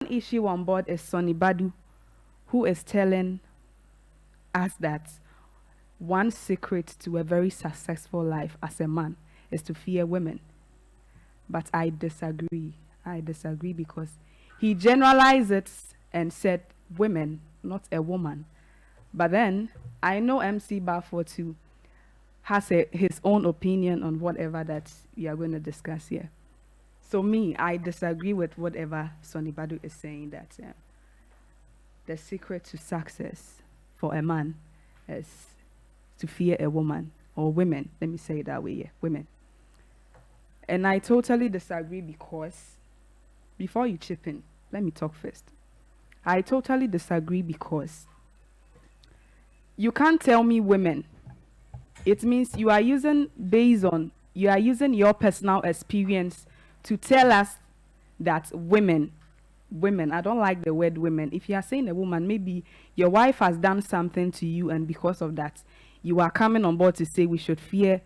issue on board is Sonnie Badu, who is telling us that one secret to a very successful life as a man is to fear women. But I disagree. I disagree because he generalized it and said women, not a woman. But then I know MC Bafo too has his own opinion on whatever that we are going to discuss here. So me, I disagree with whatever Sonnie Badu is saying, that the secret to success for a man is to fear a woman or women. Let me say it that way, yeah, women. And I totally disagree because, before you chip in, let me talk first. I totally disagree because you can't tell me women. It means you are using your personal experience to tell us that women, I don't like the word women. If you are saying a woman, maybe your wife has done something to you, and because of that, you are coming on board to say we should fear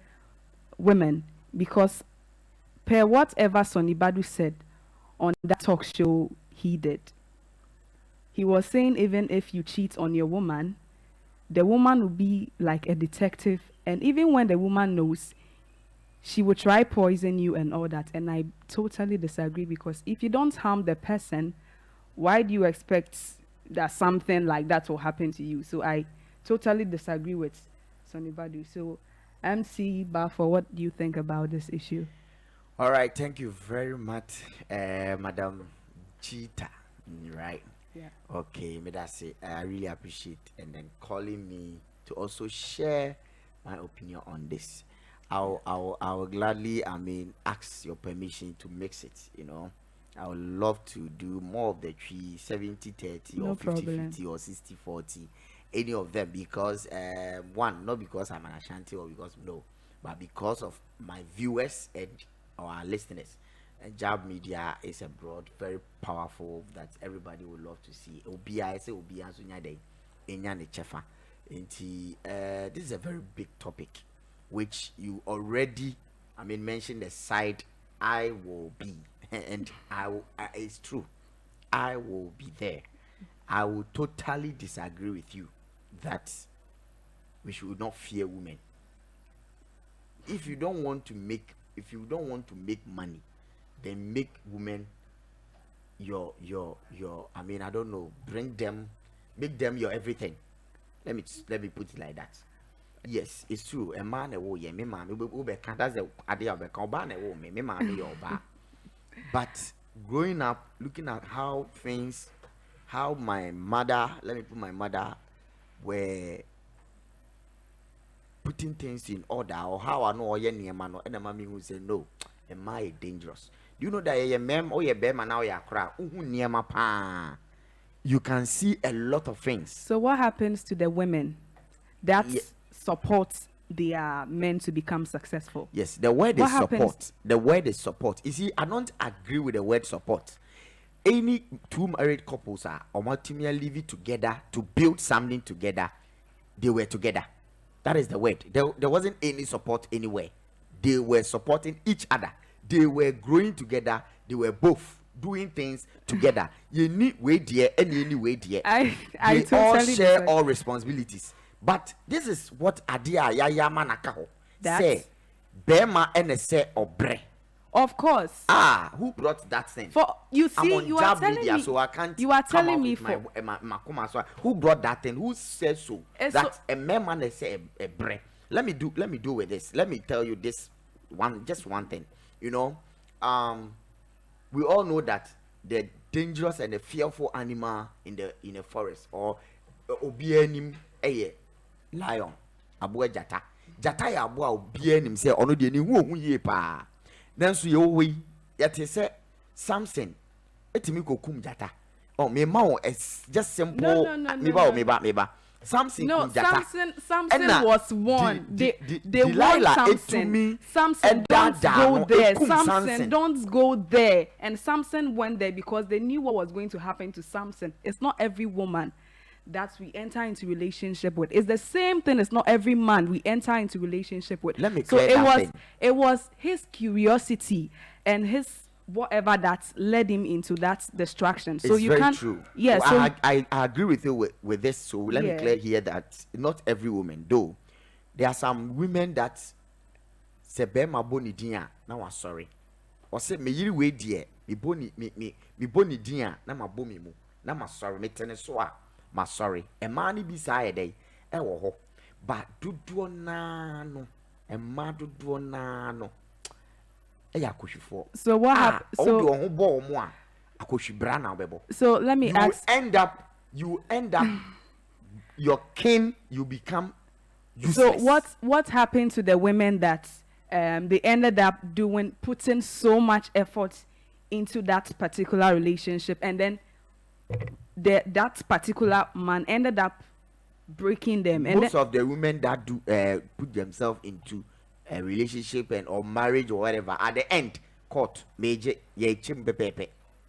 women. Because per whatever Sonnie Badu said on that talk show he did, he was saying even if you cheat on your woman, the woman will be like a detective, and even when the woman knows, she will try poison you and all that. And I totally disagree, because if you don't harm the person, why do you expect that something like that will happen to you? So I totally disagree with Sonnie Badu. So MC Bafo, what do you think about this issue? All right, thank you very much, Madam Cheetah. Right. Yeah. Okay, may that say I really appreciate and then calling me to also share my opinion on this. I'll gladly, ask your permission to mix it. I would love to do more of the 70-30 No or 50-50 problem. or 60-40, any of them, because one, not because I'm an Ashanti or because no, but because of my viewers and our listeners. And Jab Media is a broad, very powerful, that everybody would love to see. OBI say OBI Sunya Day, Enyane Chefa. This is a very big topic, which you already, mentioned the side I will be, and it's true, I will be there. I will totally disagree with you that we should not fear women. If you don't want to make money, then make women your I don't know, make them your everything. Let me put it like that. Yes, it's true. A man will me man that's the idea of a comban me man your ba. But growing up, looking at how my mother, let me put my mother, were putting things in order, or how I know near man, and a mommy who say no, am I dangerous? Do you know that a mem or your bear man now ya cry near my pa? You can see a lot of things. So what happens to the women that support their men to become successful? Yes, the word is support. Happens? The word is support. You see, I don't agree with the word support. Any two married couples are ultimately living together to build something together. They were together. That is the word. There wasn't any support anywhere. They were supporting each other. They were growing together. They were both doing things together. You need way dear and any way dear. I they totally all share disagree. all responsibilities. But this is what Adia Yaya Manakaho say. Bema and say obre. Of course. Who brought that thing? For you see, you are telling media, me. so I can't. You are telling me for my so who brought that thing? Who said so? That a man say a bre. Let me do with this. Let me tell you this just one thing. We all know that the dangerous and the fearful animal in the forest, or obienim lion, abua jata ya abua obienim say ono de ni hu ohun ye pa. Nanso ye owi yete say Samson etimi kokum jata. Oh, me ma just simple. Me ba. Samson was one. They want Samson. Samson, don't go there. Samson, don't go there. And Samson went there because they knew what was going to happen to Samson. It's not every woman that we enter into relationship with. It's the same thing. It's not every man we enter into relationship with. Let me clear that thing. It was his curiosity and his whatever that led him into that distraction. So It's you very can't. true. Yeah. So So I agree with you with this. So let me Yeah. clear here that not every woman, though, there are some women that say bema boni dia na wa sorry. Or say me yiri we die me boni dia na ma bomi mu na ma sorry me tene so a ma sorry. E man ni bi sa ye dey e wo ho. But dodo na no e ma dodo na no e ya kohwefo. so what happened? So do ho bo mo a akohwebra na obebo. So let me You ask. end up your kin, you become useless. So what happened to the women that they ended up putting so much effort into that particular relationship, and then that particular man ended up breaking them? And Most of the women that do put themselves into a relationship and or marriage or whatever, at the end, court major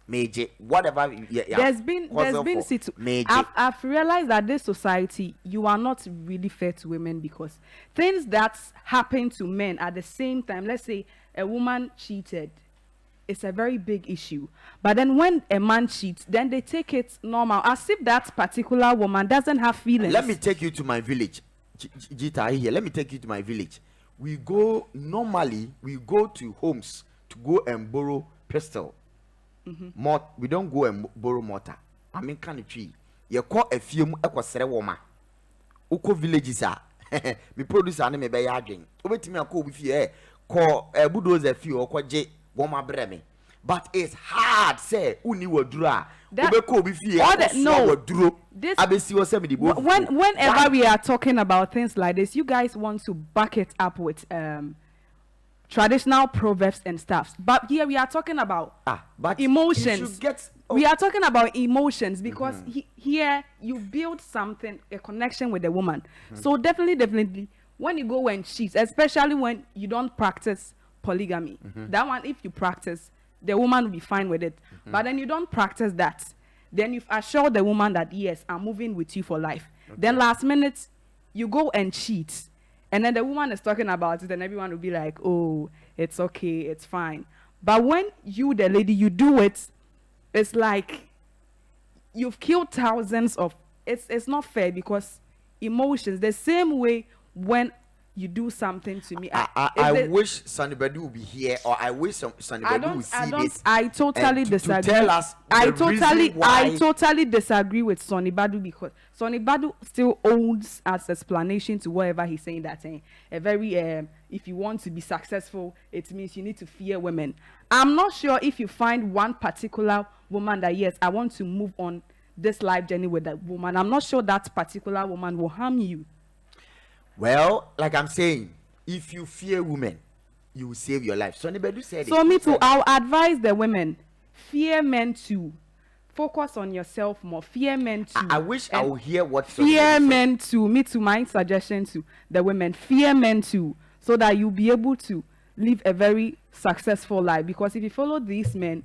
major whatever. there's been I've realized that this society, you are not really fair to women, because things that happen to men at the same time, let's say a woman cheated, it's a very big issue, but then when a man cheats, then they take it normal, as if that particular woman doesn't have feelings. Let me take you to my village. Jita here. Let me take you to my village. We go to homes to go and borrow pistol. We don't go and borrow mortar. I mean, can tree. You call a few equasere woman. Uko villages are. Me produce anime by yarding. Over to me, I call with you. Call a bulldozer few or kwaje woma breme. But it's hard, say, uni wo dura. Whenever we are talking about things like this, you guys want to back it up with traditional proverbs and stuff, but here we are talking about emotions. We are talking about emotions, because here you build something, a connection with the woman. So definitely when you go and cheat, especially when you don't practice polygamy, that one, if you practice, the woman will be fine with it. But then you don't practice that, then you've assured the woman that yes, I'm moving with you for life. Then last minute you go and cheat, and then the woman is talking about it, and everyone will be like, oh, it's okay, it's fine. But when you, the lady, you do it, it's like you've killed thousands of. It's not fair, because emotions, the same way when you do something to me. I wish Sonnie Badu would be here, or I wish Sonnie Badu would see this. I totally disagree. To tell us I totally disagree with Sonnie Badu, because Sonnie Badu still owns as explanation to whatever he's saying, that a very if you want to be successful, it means you need to fear women. I'm not sure if you find one particular woman that yes, I want to move on this life journey with that woman. I'm not sure that particular woman will harm you. Well, like I'm saying, if you fear women, you will save your life. Sonnie Badu said it. So me too, I'll advise the women, fear men too. Focus on yourself more. Fear men too. I wish I would hear what fear men too. Me too, my suggestion to the women, fear men too, so that you'll be able to live a very successful life. Because if you follow these men,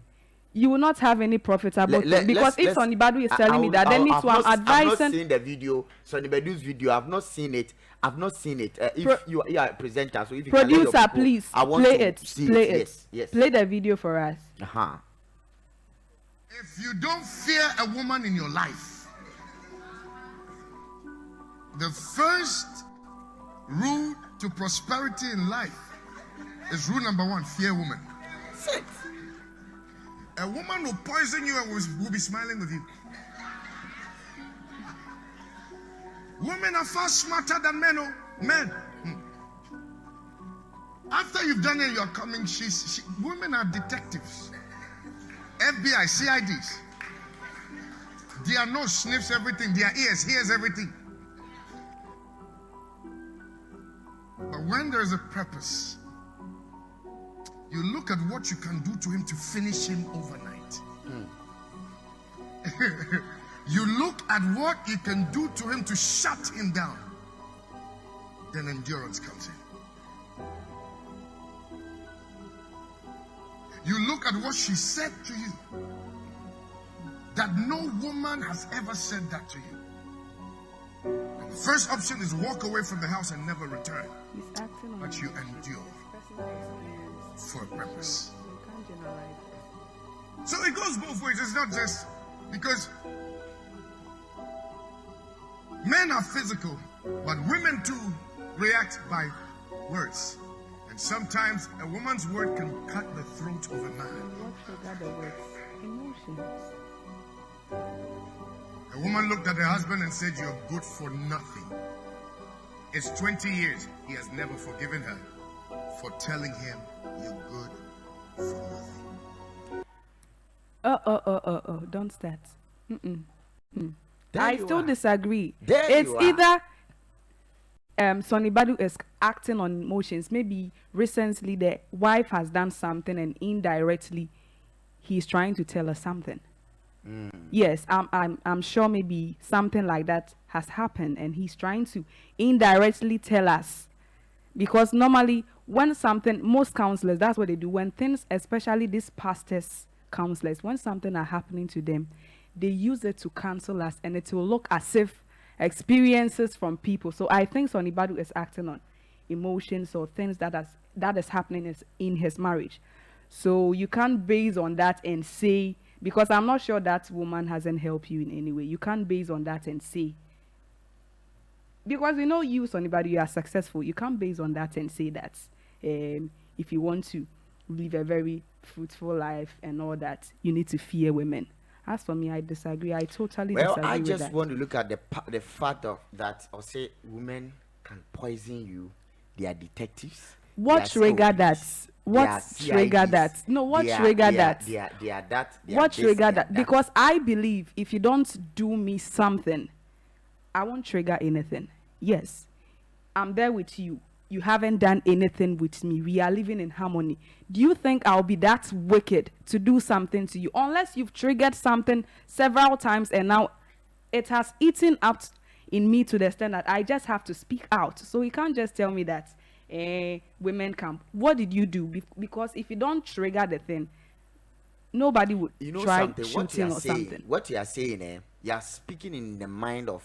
you will not have any profitable thing. Because if Sonnie Badu is telling me that, then me too, I'm advising. I've not seen the video, Sonnie Badu's video. I've not seen it. If you are a presenter, so if you producer, can please I want play to it. See play it. it. Yes. Play the video for us. If you don't fear a woman in your life, the first rule to prosperity in life is rule number 1: fear women. Sit. A woman will poison you and will be smiling with you. Women are far smarter than men. Oh, men. After you've done it, you're coming. Women are detectives. FBI, CIDs. Their nose sniffs everything. Their ears hears everything. But when there's a purpose, you look at what you can do to him to finish him overnight. You look at what you can do to him to shut him down. Then endurance comes in. You look at what she said to you, that no woman has ever said that to you. The first option is walk away from the house and never return. But you endure for a purpose. So it goes both ways. It's not just because men are physical, but women too react by words. And sometimes a woman's word can cut the throat of a man. What trigger the words? Emotions. A woman looked at her husband and said, "You're good for nothing." It's 20 years. He has never forgiven her for telling him, "You're good for nothing." Don't start. There I you still are. disagree. There It's you are. either Sonnie Badu is acting on emotions. Maybe recently the wife has done something and indirectly he's trying to tell her something. Yes, I'm sure maybe something like that has happened and he's trying to indirectly tell us. Because normally when something, most counselors, that's what they do. When things, especially these pastors counselors, when something are happening to them, they use it to counsel us and it will look as if experiences from people. So I think Sonnie Badu is acting on emotions or things that is happening in his marriage. So you can't base on that and say, because I'm not sure that woman hasn't helped you in any way. You can't base on that and say, because we know you, Sonnie Badu, you are successful. You can't base on that and say that if you want to live a very fruitful life and all that, you need to fear women. As for me, I disagree. I totally disagree I with just that. want to look at the fact of that, or say women can poison you. They are detectives. What they are trigger that? COPs, What they are trigger CIDs, that? No, what they are- trigger they are- that? They are that. They What are this trigger and that? Because I believe if you don't do me something, I won't trigger anything. Yes, I'm there with you. You haven't done anything with me. We are living in harmony. Do you think I'll be that wicked to do something to you? Unless you've triggered something several times and now it has eaten up in me to the extent that I just have to speak out. So you can't just tell me that women can. What did you do? Because if you don't trigger the thing, nobody would try something. shooting or something. What you are saying, you are speaking in the mind of,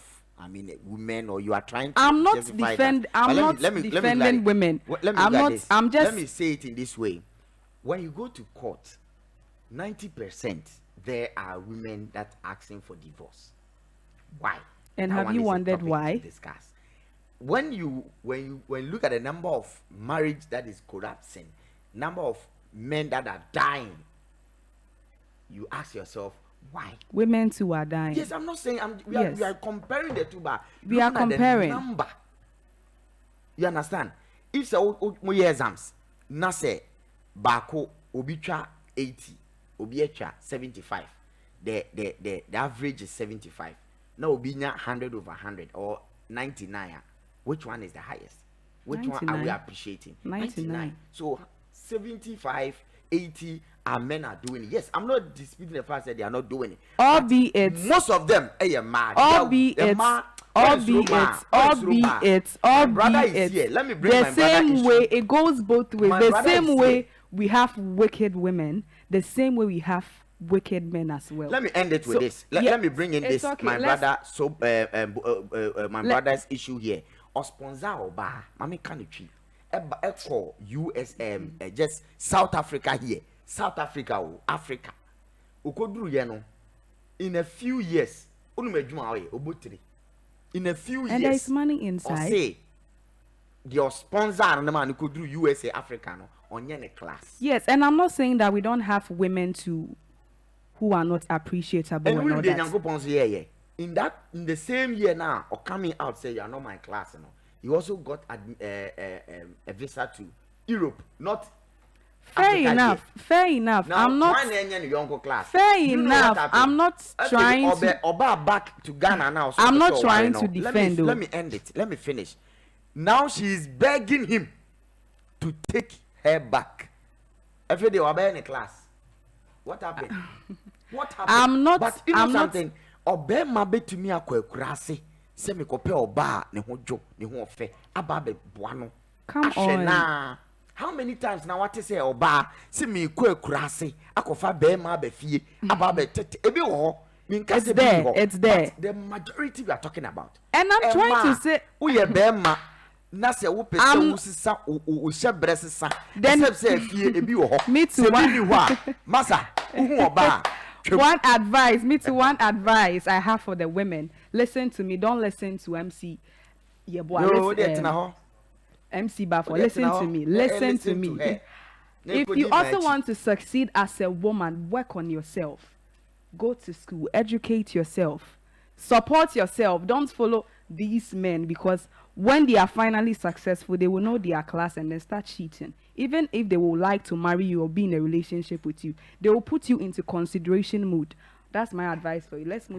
women, or you are trying to. I'm not justify defend. that. I'm But not defending women. I'm not. I'm just. Let me say it in this way. When you go to court, 90% there are women that asking for divorce. Why? And That have one you is a wondered topic why? to discuss. When you look at the number of marriage that is collapsing, number of men that are dying, you ask yourself why. Women too are dying. Yes, I'm not saying we Yes. are comparing the two, but We are looking at the comparing. number. You understand? If so, we exams, na say bako obi twa 80, obi twa 75. The average is 75. Now obi nya 100 over 100 or 99. Which one is the highest? Which one are we 99. appreciating? 99. So 75, 80 are men are doing it. Yes, I'm not disputing the fact that they are not doing it. Albeit, Most of them, mad. albeit, My brother is here. Let me bring the my brother same issue. way it goes both ways. My The brother same is way here. we have wicked women, the same way we have wicked men as well. Let me end it with So, this. yeah, Let me bring in it's this. okay. My Let's- brother, my brother's issue here. Or sponsor or bar, mami can't call US, just South Africa here. South Africa, Africa. Ukodru yeno. In a few years, in a few years, and there is money or inside. say your sponsor and the man who could do USA Africa no on your class. Yes, and I'm not saying that we don't have women who are not appreciable And and all we that. in the same year now, or coming out say you are not my class, you know. You also got a visa to Europe, not Fair Africa enough. here. Fair enough. Now, I'm not. one in your uncle class. Fair You know what enough. happened? I'm not trying to. Oba back to Ghana now. so I'm not so trying why to not? defend, though. Let me end it. Let me finish. Now she is begging him to take her back. Every day, we're in a class. What happened? What happened? I'm not- But you know I'm not- something? Obe mabe to me akwakurase. Se me kope oba ne ho jo ne ho ofe aba be boano. Come Ahwe on. na. How many times now what say oba se me kwakurase akofa be ma be fie aba be tete ebi wo ho. It's there, it's there. But the majority we are talking about. And I'm trying to say- Uye be ma na se wo pese wo sisa wo hye bresesa Then- se fie ebi wo ho Me too, se one- bi ni ho a masa wo oba One advice, me too, one advice I have for the women. Listen to me, don't listen to MC. Yeah, boy, no listen, dey tena ho MC Bafo, Odetina listen ho. to me. Eh, Listen to her. me. Na If ekodi you na also akyi. want to succeed as a woman, work on yourself. Go to school, educate yourself, support yourself. Don't follow these men, because when they are finally successful, they will know their class and then start cheating. Even if they would like to marry you or be in a relationship with you, they will put you into consideration mood. That's my advice for you. Let's move.